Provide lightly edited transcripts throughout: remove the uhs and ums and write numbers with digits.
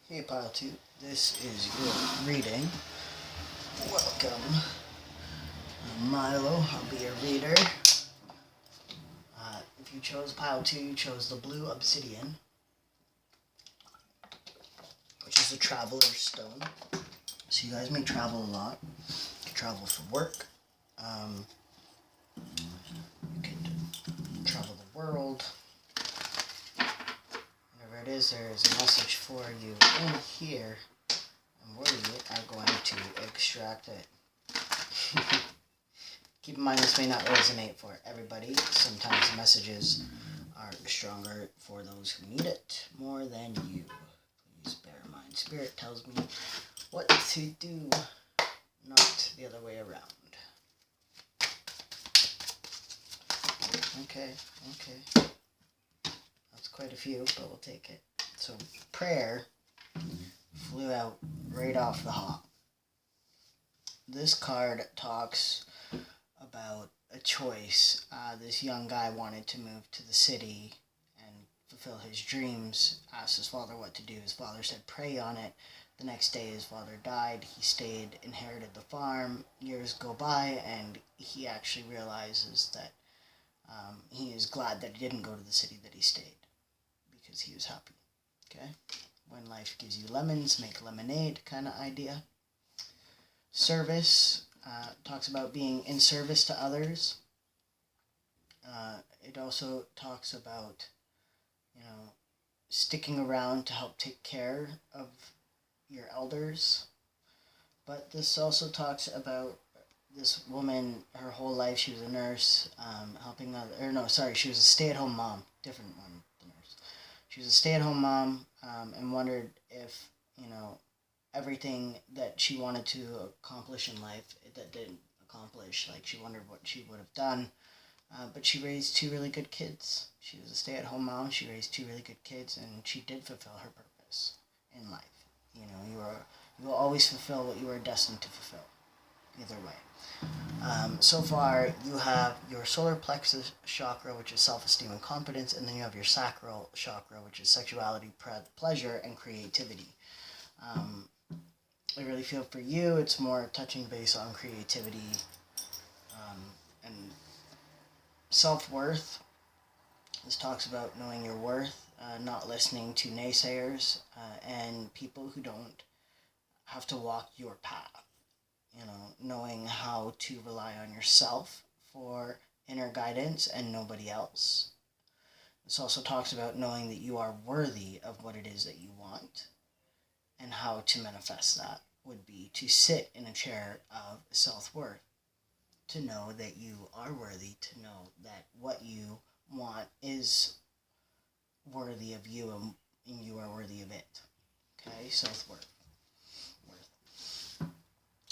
Hey Pile 2, this is your reading. Welcome. I'm Milo, I'll be your reader. If you chose Pile 2, you chose the blue obsidian, which is a traveler's stone. So you guys may travel a lot. You can travel for work. You can travel the world. Whatever it is, there is a message for you in here. And we are going to extract it. Keep in mind this may not resonate for everybody. Sometimes messages are stronger for those who need it more than you. Please bear in mind. Spirit tells me what to do, not the other way around. Okay. That's quite a few, but we'll take it. So, prayer flew out right off the hop. This card talks about a choice. This young guy wanted to move to the city and fulfill his dreams, asked his father what to do. His father said, pray on it. The next day his father died. He stayed, inherited the farm. Years go by, and he actually realizes that he is glad that he didn't go to the city, that he stayed, because he was happy. Okay? When life gives you lemons, make lemonade kind of idea. Service talks about being in service to others. It also talks about, sticking around to help take care of your elders. But this also talks about this woman, her whole life she was a nurse, she was a stay-at-home mom. Different one, the nurse. She was a stay-at-home mom and wondered if, everything that she wanted to accomplish in life that didn't accomplish. Like, she wondered what she would have done. But she raised two really good kids. She was a stay-at-home mom. She raised two really good kids, and she did fulfill her purpose in life. You will always fulfill what you are destined to fulfill. Either way. So far, you have your solar plexus chakra, which is self-esteem and confidence, and then you have your sacral chakra, which is sexuality, pleasure, and creativity. I really feel for you, it's more touching base on creativity and self-worth. This talks about knowing your worth, not listening to naysayers, and people who don't have to walk your path. Knowing how to rely on yourself for inner guidance and nobody else. This also talks about knowing that you are worthy of what it is that you want, and how to manifest that would be to sit in a chair of self-worth, to know that you are worthy, to know that what you want is worthy of you and you are worthy of it. Okay, self-worth.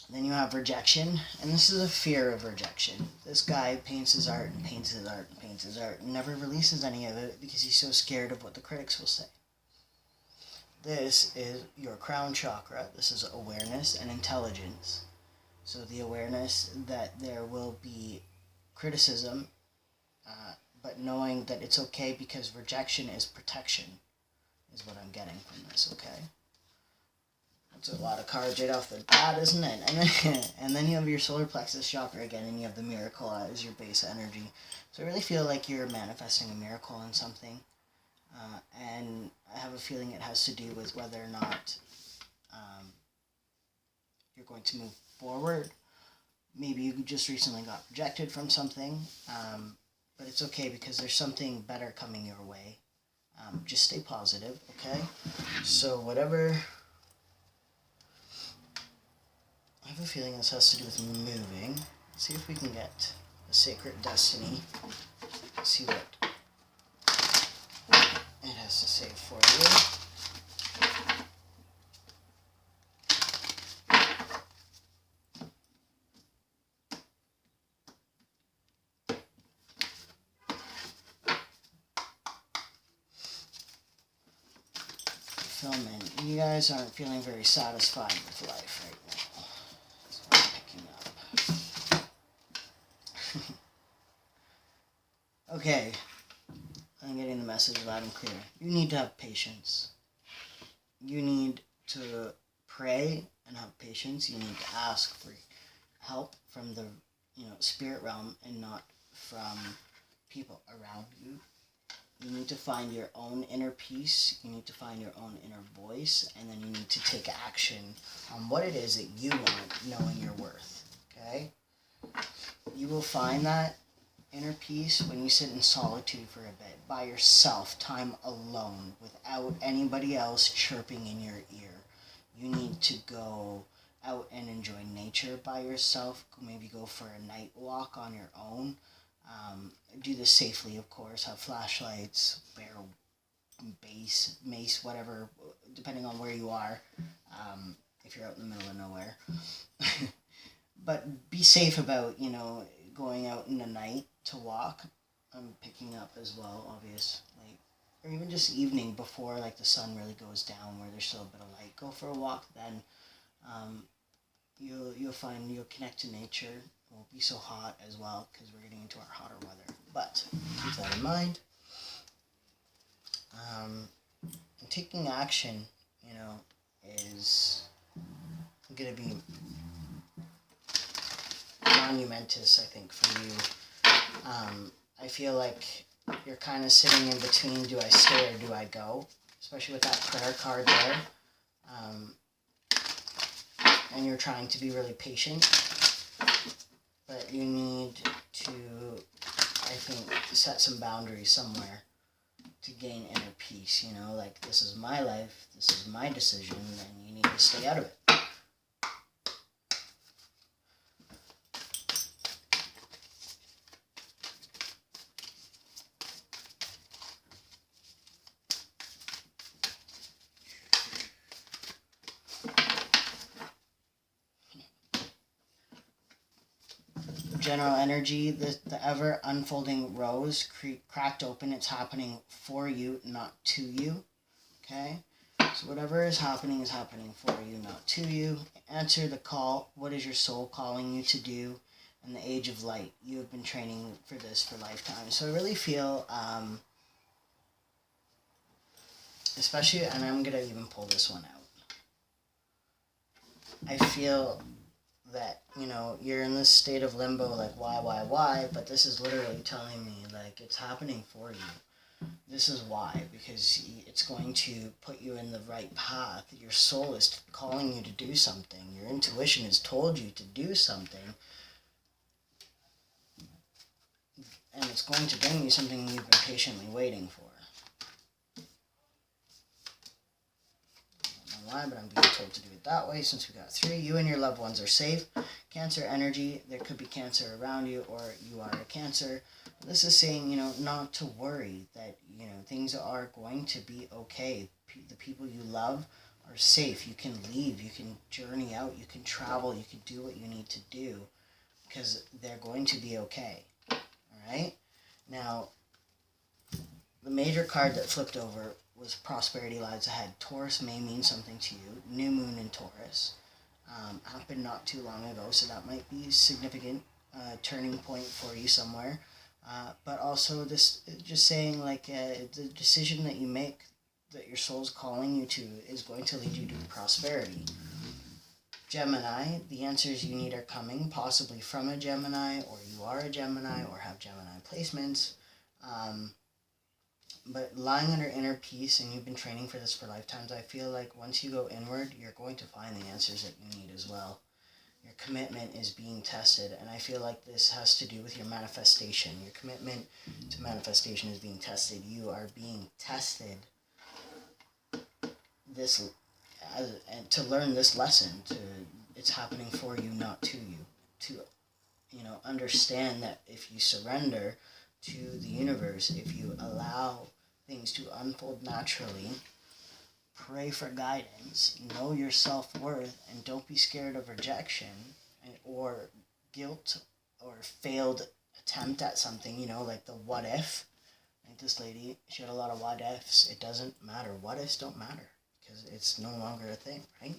Then you have rejection, and this is a fear of rejection. This guy paints his art and paints his art and paints his art and never releases any of it because he's so scared of what the critics will say. This is your crown chakra. This is awareness and intelligence. So the awareness that there will be criticism, but knowing that it's okay because rejection is protection is what I'm getting from this, okay? That's a lot of cards right off the bat, isn't it? And then you have your solar plexus chakra again, and you have the miracle as your base energy. So I really feel like you're manifesting a miracle in something. And I have a feeling it has to do with whether or not you're going to move forward. Maybe you just recently got rejected from something, but it's okay because there's something better coming your way. Just stay positive, okay? So whatever... I have a feeling this has to do with moving. Let's see if we can get a sacred destiny. See what it has to say for you. Fulfillment. You guys aren't feeling very satisfied with life right now. That's what I'm picking up. Okay. I'm getting the message loud and clear. You need to have patience. You need to pray and have patience, you need to ask for help from the spirit realm and not from people around you. You need to find your own inner peace, you need to find your own inner voice, and then you need to take action on what it is that you want, knowing your worth. Okay? You will find that inner peace when you sit in solitude for a bit, by yourself, time alone, without anybody else chirping in your ear. You need to go out and enjoy nature by yourself. Maybe go for a night walk on your own. Do this safely, of course. Have flashlights, mace, whatever, depending on where you are. If you're out in the middle of nowhere. But be safe about, going out in the night to walk. I'm picking up as well, obviously. Or even just evening before the sun really goes down, where there's still a bit of light. Go for a walk then. You'll find you'll connect to nature. It won't be so hot as well, because we're getting into our hotter weather. But keep that in mind. And taking action, is going to be monumentous, I think, for you. I feel like you're kind of sitting in between, do I stay or do I go? Especially with that prayer card there. And you're trying to be really patient. But you need to, I think, set some boundaries somewhere to gain inner peace, this is my life, this is my decision, and you need to stay out of it. General energy, the ever unfolding rose cracked open. It's happening for you, not to you. Okay? So whatever is happening for you, not to you. Answer the call. What is your soul calling you to do? In the age of light. You have been training for this for lifetime. So I really feel, especially, and I'm going to even pull this one out. I feel that, you're in this state of limbo, why, but this is literally telling me, it's happening for you. This is why, because it's going to put you in the right path. Your soul is calling you to do something. Your intuition has told you to do something, and it's going to bring you something you've been patiently waiting for. Why, but I'm being told to do it that way. Since we got 3, you and your loved ones are safe. Cancer energy, there could be cancer around you, or you are a cancer. This is saying, not to worry, that, things are going to be okay. The people you love are safe. You can leave, you can journey out, you can travel, you can do what you need to do, because they're going to be okay. Alright? Now, the major card that flipped over was prosperity lies ahead. Taurus may mean something to you. New moon in Taurus happened not too long ago, so that might be a significant turning point for you somewhere. But also this, just saying, the decision that you make, that your soul's calling you to, is going to lead you to prosperity. Gemini, the answers you need are coming, possibly from a Gemini, or you are a Gemini, or have Gemini placements. But lying under inner peace, and you've been training for this for lifetimes, I feel like once you go inward, you're going to find the answers that you need as well. Your commitment is being tested, and I feel like this has to do with your manifestation. Your commitment to manifestation is being tested. You are being tested and to learn this lesson. It's happening for you, not to you. To understand that if you surrender to the universe, if you allow things to unfold naturally, pray for guidance, know your self-worth, and don't be scared of rejection or guilt or failed attempt at something, like the what if. Like this lady, she had a lot of what ifs. It doesn't matter. What ifs don't matter, because it's no longer a thing, right?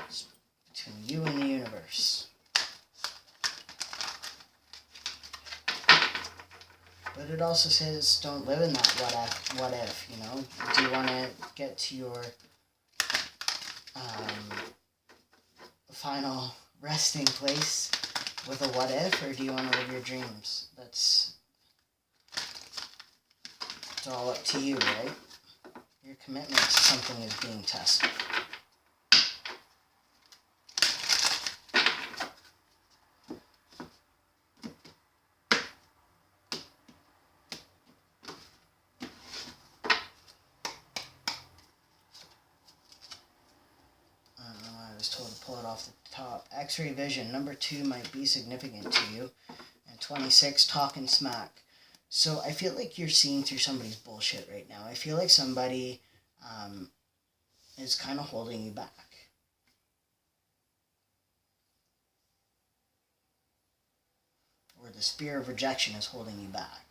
It's between you and the universe. But it also says, don't live in that what if, Do you want to get to your final resting place with a what if, or do you want to live your dreams? It's all up to you, right? Your commitment to something is being tested. I was told to pull it off the top. X-ray vision. Number 2 might be significant to you. And 26, talking smack. So I feel like you're seeing through somebody's bullshit right now. I feel like somebody is kind of holding you back. Or the spear of rejection is holding you back.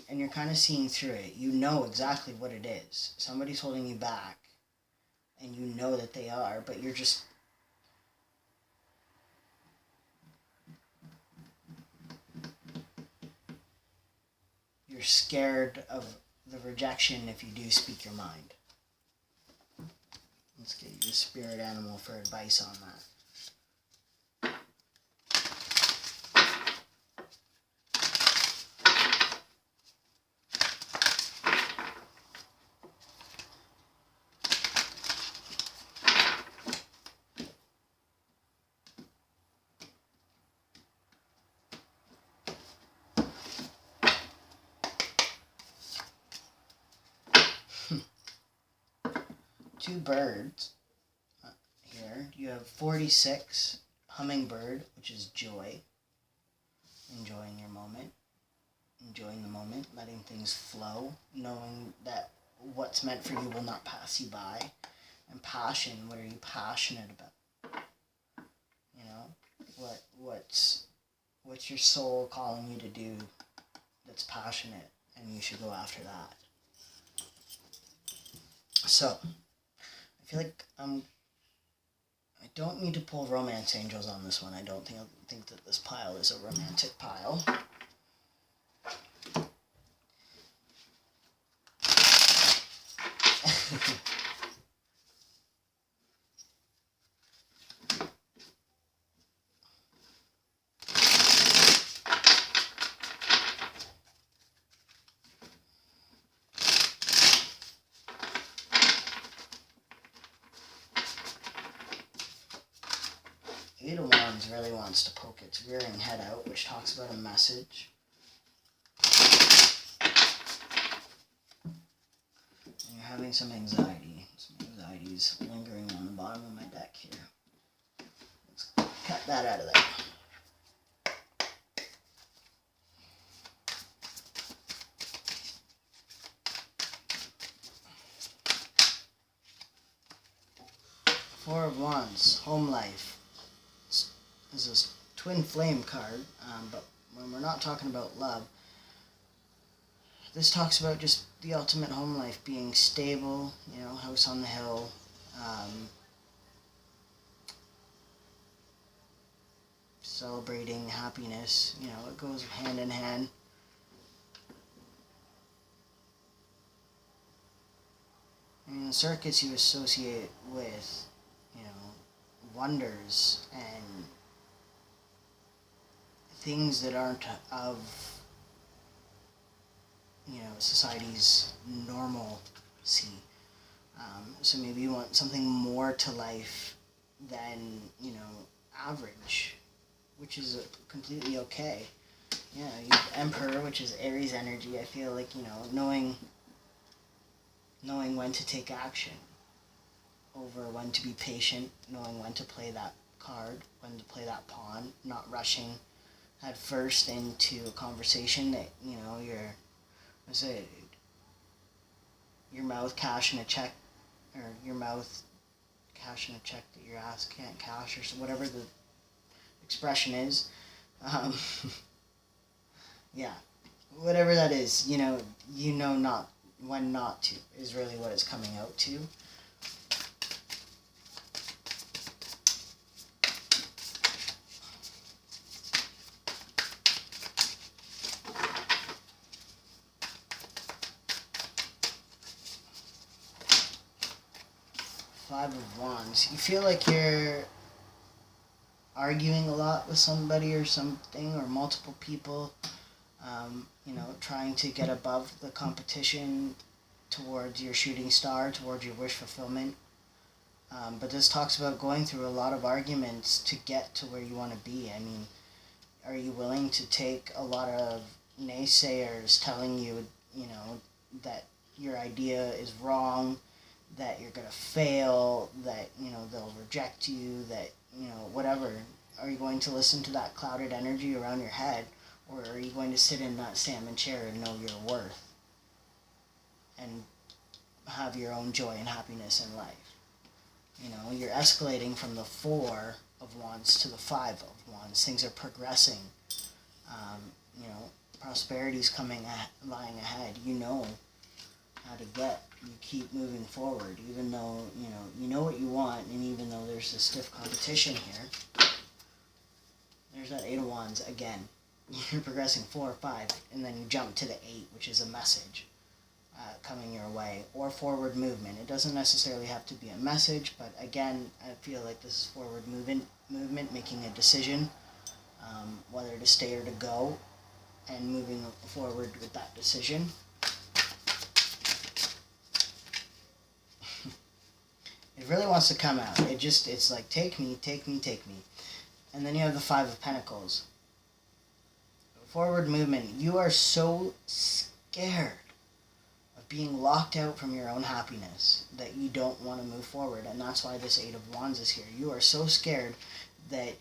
And you're kind of seeing through it. You know exactly what it is. Somebody's holding you back, and you know that they are, but you're scared of the rejection if you do speak your mind. Let's get you a spirit animal for advice on that. 2 birds here. You have 46, hummingbird, which is joy. Enjoying your moment. Enjoying the moment, letting things flow, knowing that what's meant for you will not pass you by. And passion, what are you passionate about? You know, what's your soul calling you to do that's passionate, and you should go after that. So, I feel like I don't need to pull romance angels on this one. I don't think that this pile is a romantic pile. Eight of Wands really wants to poke its rearing head out, which talks about a message. And you're having some anxiety. Some anxiety is lingering on the bottom of my deck here. Let's cut that out of there. Four of Wands, home life. This is a twin flame card, but when we're not talking about love, this talks about just the ultimate home life, being stable, you know, house on the hill, celebrating happiness, you know, it goes hand in hand. I mean, the circus you associate with, you know, wonders and things that aren't of, you know, society's normalcy. So maybe you want something more to life than, you know, average, which is completely okay. Yeah, you have Emperor, which is Aries energy. I feel like, you know, knowing when to take action over when to be patient, knowing when to play that card, when to play that pawn, not rushing head first into a conversation that, you know, your mouth cashing a check, or your mouth cashing a check that your ass can't cash, or whatever the expression is. Yeah, whatever that is, you know not when not to is really what it's coming out to. Five of Wands. You feel like you're arguing a lot with somebody or something, or multiple people, trying to get above the competition towards your shooting star, towards your wish fulfillment. But this talks about going through a lot of arguments to get to where you want to be. I mean, are you willing to take a lot of naysayers telling you, that your idea is wrong, that you're going to fail, that, they'll reject you, that, whatever? Are you going to listen to that clouded energy around your head, or are you going to sit in that salmon chair and know your worth and have your own joy and happiness in life? You're escalating from the Four of Wands to the Five of Wands. Things are progressing. Prosperity's lying ahead. You know how to get. You keep moving forward, even though, you know what you want, and even though there's this stiff competition here. There's that Eight of Wands again. You're progressing 4 or 5, and then you jump to the 8, which is a message coming your way, or forward movement. It doesn't necessarily have to be a message, but again, I feel like this is forward movement, making a decision, whether to stay or to go, and moving forward with that decision. It really wants to come out. It's like, take me, take me, take me. And then you have the Five of Pentacles. Forward movement. You are so scared of being locked out from your own happiness that you don't want to move forward. And that's why this Eight of Wands is here. You are so scared that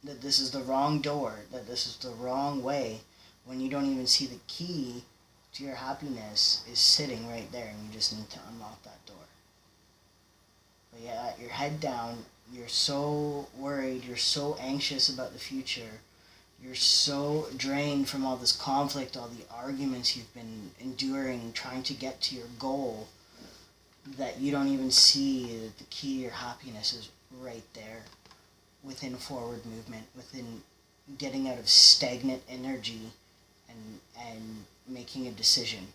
that this is the wrong door, that this is the wrong way, when you don't even see the key to your happiness is sitting right there, and you just need to unlock that door. But yeah, your head down, you're so worried, you're so anxious about the future, you're so drained from all this conflict, all the arguments you've been enduring, trying to get to your goal, that you don't even see that the key to your happiness is right there, within forward movement, within getting out of stagnant energy and making a decision.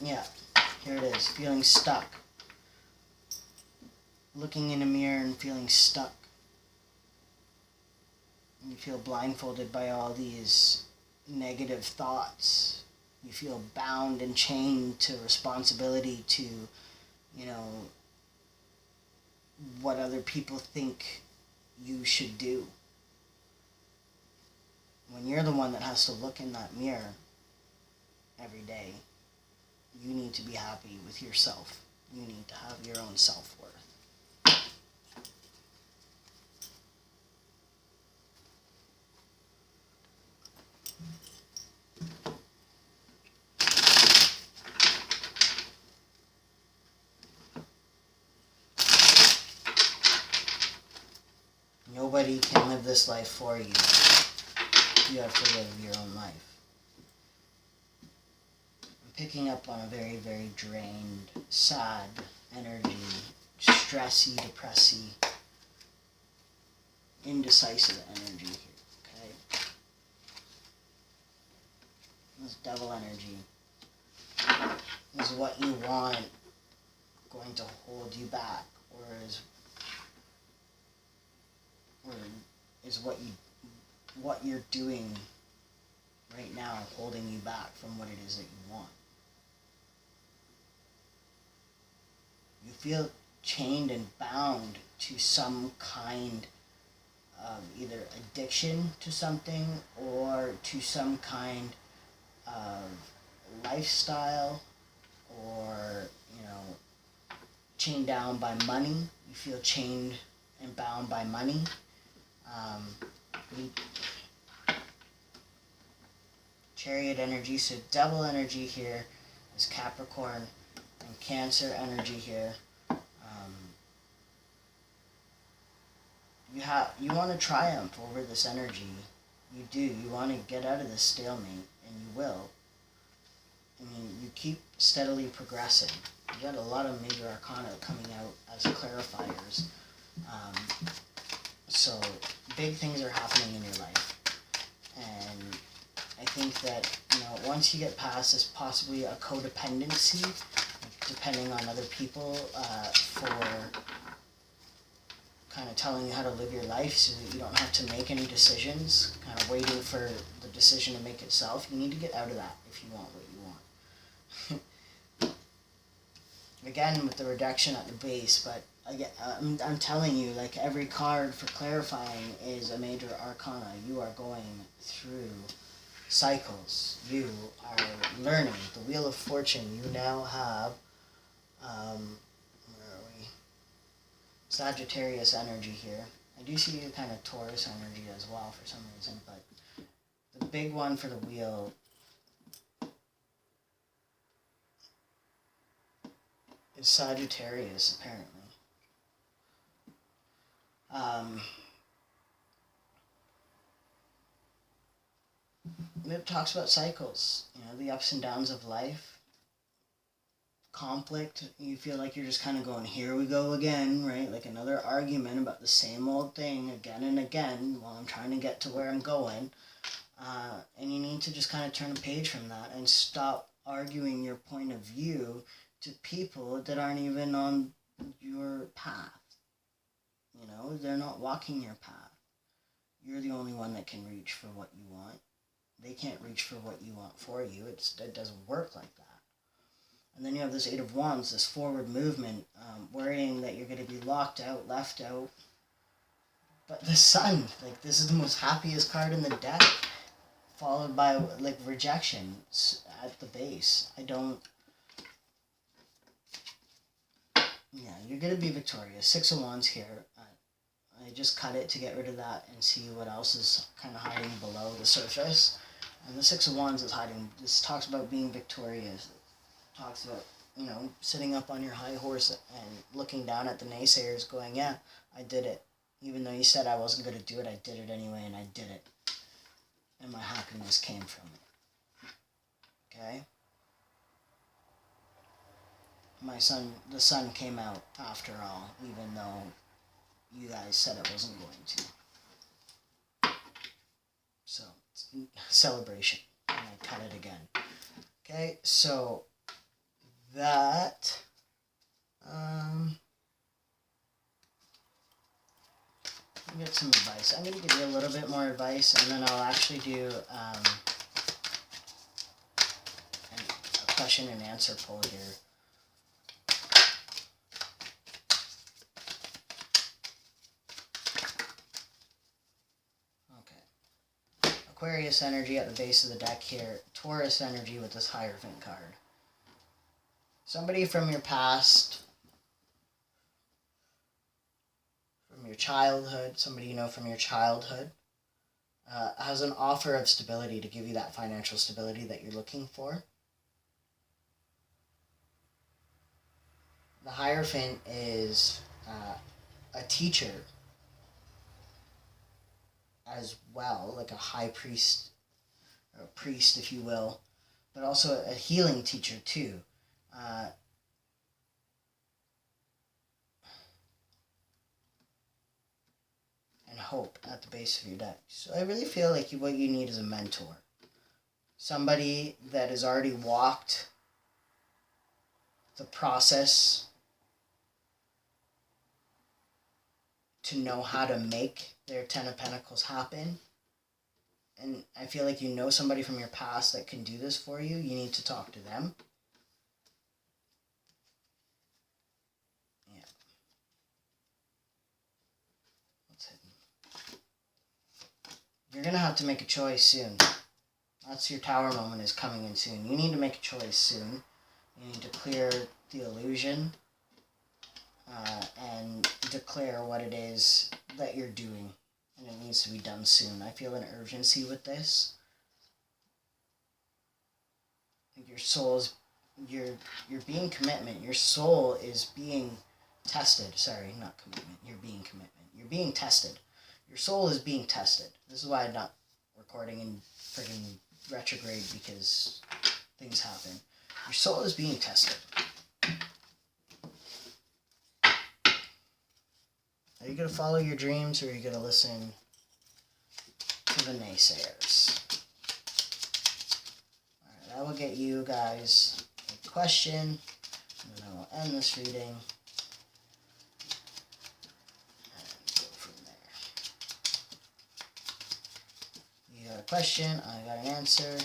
Yeah, here it is, feeling stuck. Looking in a mirror and feeling stuck. And you feel blindfolded by all these negative thoughts. You feel bound and chained to responsibility, to, what other people think you should do. When you're the one that has to look in that mirror every day, you need to be happy with yourself. You need to have your own self-worth. Nobody can live this life for you. You have to live your own life. I'm picking up on a very, very drained, sad energy, stressy, depressy, indecisive energy here, okay? This devil energy is what you want going to hold you back, or is what you're doing right now holding you back from what it is that you want. You feel chained and bound to some kind of either addiction to something, or to some kind of lifestyle, or, chained down by money. You feel chained and bound by money. Chariot energy, so double energy here is Capricorn, and Cancer energy here. You want to triumph over this energy. You do. You want to get out of this stalemate, and you will. I mean, you keep steadily progressing. You got a lot of major arcana coming out as clarifiers. So big things are happening in your life, and I think that, once you get past this, possibly a codependency, depending on other people, for kind of telling you how to live your life so that you don't have to make any decisions, kind of waiting for the decision to make itself. You need to get out of that if you want what you want. Again, with the reduction at the base, but I'm telling you, like, every card for clarifying is a major arcana. You are going through cycles. You are learning. The Wheel of Fortune, you now have, where are we? Sagittarius energy here. I do see a kind of Taurus energy as well for some reason, but the big one for the wheel is Sagittarius, apparently. It talks about cycles, the ups and downs of life, conflict. You feel like you're just kind of going, here we go again, right? Like another argument about the same old thing again and again while I'm trying to get to where I'm going. And you need to just kind of turn a page from that and stop arguing your point of view to people that aren't even on your path. They're not walking your path. You're the only one that can reach for what you want. They can't reach for what you want for you. It doesn't work like that. And then you have this Eight of Wands, this forward movement, worrying that you're going to be locked out, left out. But the Sun, like, this is the most happiest card in the deck, followed by, like, rejection at the base. You're going to be victorious. Six of Wands here. I just cut it to get rid of that and see what else is kind of hiding below the surface. And the Six of Wands is hiding. This talks about being victorious. It talks about, sitting up on your high horse and looking down at the naysayers going, yeah, I did it. Even though you said I wasn't going to do it, I did it anyway, and I did it. And my happiness came from it. Okay? The sun came out after all, even though you guys said it wasn't going to. So, it's celebration. And I cut it again. Okay, so that, get some advice. I'm going to give you a little bit more advice, and then I'll actually do a question and answer poll here. Aquarius energy at the base of the deck here. Taurus energy with this Hierophant card. Somebody from your past, from your childhood, somebody you know from your childhood, has an offer of stability to give you that financial stability that you're looking for. The Hierophant is a teacher as well, like a high priest, or a priest, if you will, but also a healing teacher too. And hope at the base of your deck. So I really feel like what you need is a mentor. Somebody that has already walked the process to know how to make their Ten of Pentacles happen. And I feel like you know somebody from your past that can do this for you. You need to talk to them. Yeah. What's hidden? You're going to have to make a choice soon. That's your Tower moment is coming in soon. You need to make a choice soon. You need to clear the illusion and declare what it is that you're doing. And it needs to be done soon. I feel an urgency with this. Your soul's, you're being commitment. Your soul is being tested. Sorry, not commitment. You're being commitment. You're being tested. Your soul is being tested. This is why I'm not recording in friggin' retrograde, because things happen. Your soul is being tested. Are you going to follow your dreams, or are you going to listen to the naysayers? I will get you guys a question, and then I will end this reading and go from there. You got a question, I got an answer.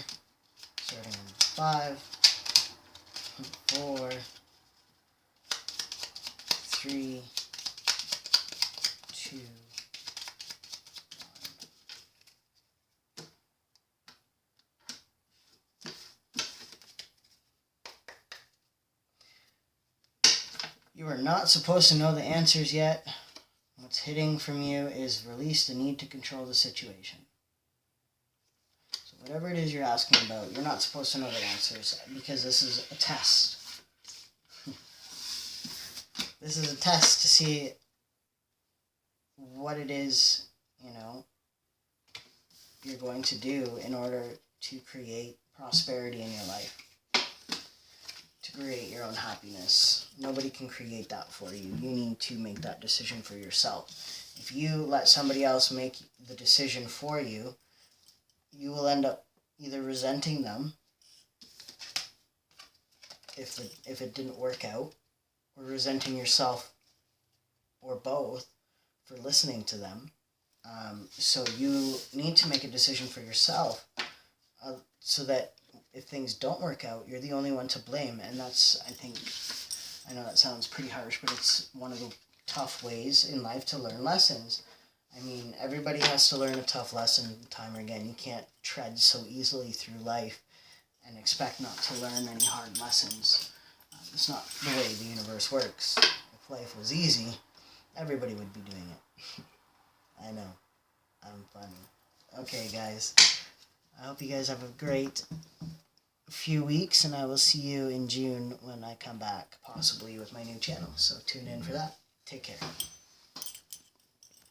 Starting in 5, 4, 3, 2, 1. You are not supposed to know the answers yet. What's hidden from you is release the need to control the situation. So whatever it is you're asking about, you're not supposed to know the answers because this is a test. This is a test to see what it is, you're going to do in order to create prosperity in your life. To create your own happiness. Nobody can create that for you. You need to make that decision for yourself. If you let somebody else make the decision for you, you will end up either resenting them if it didn't work out, or resenting yourself, or both, for listening to them. So you need to make a decision for yourself, so that if things don't work out, you're the only one to blame. And that's, I know that sounds pretty harsh, but it's one of the tough ways in life to learn lessons. I mean, everybody has to learn a tough lesson time or again. You can't tread so easily through life and expect not to learn any hard lessons. It's not the way the universe works. If life was easy, everybody would be doing it. I know. I'm funny. Okay, guys. I hope you guys have a great few weeks, and I will see you in June when I come back, possibly with my new channel. So tune in for that. Take care.